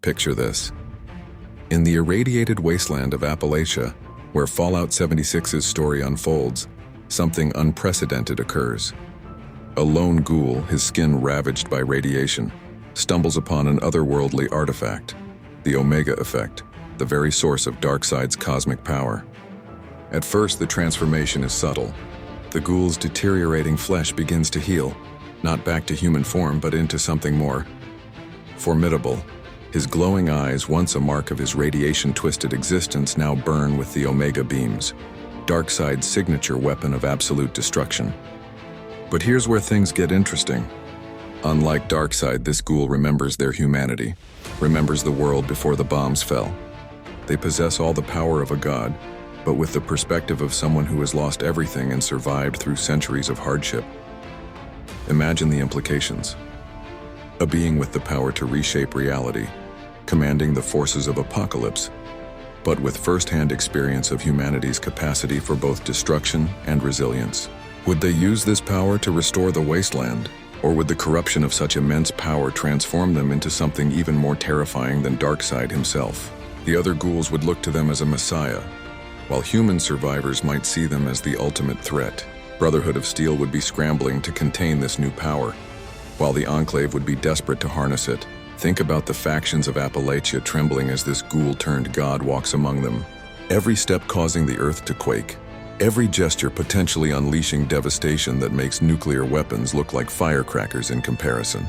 Picture this. In the irradiated wasteland of Appalachia, where Fallout 76's story unfolds, something unprecedented occurs. A lone ghoul, his skin ravaged by radiation, stumbles upon an otherworldly artifact, the Omega Effect, the very source of darkseid's cosmic power. At first, the transformation is subtle. The ghoul's deteriorating flesh begins to heal, not back to human form, but into something more formidable. His glowing eyes, once a mark of his radiation-twisted existence, now burn with the Omega beams, darkseid's signature weapon of absolute destruction. But here's where things get interesting. Unlike darkseid, this ghoul remembers their humanity, remembers the world before the bombs fell. They possess all the power of a god, but with the perspective of someone who has lost everything and survived through centuries of hardship. Imagine the implications. A being with the power to reshape reality, commanding the forces of apocalypse, but with first-hand experience of humanity's capacity for both destruction and resilience. Would they use this power to restore the wasteland, or would the corruption of such immense power transform them into something even more terrifying than darkseid himself? The other ghouls would look to them as a messiah, while human survivors might see them as the ultimate threat. Brotherhood of Steel would be scrambling to contain this new power, while the Enclave would be desperate to harness it. Think about the factions of Appalachia trembling as this ghoul-turned-god walks among them, every step causing the earth to quake, every gesture potentially unleashing devastation that makes nuclear weapons look like firecrackers in comparison.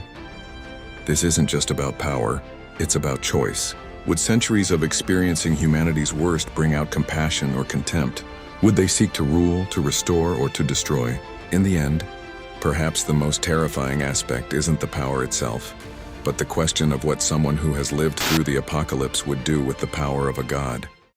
This isn't just about power, it's about choice. Would centuries of experiencing humanity's worst bring out compassion or contempt? Would they seek to rule, to restore, or to destroy? In the end, perhaps the most terrifying aspect isn't the power itself, but the question of what someone who has lived through the apocalypse would do with the power of a god.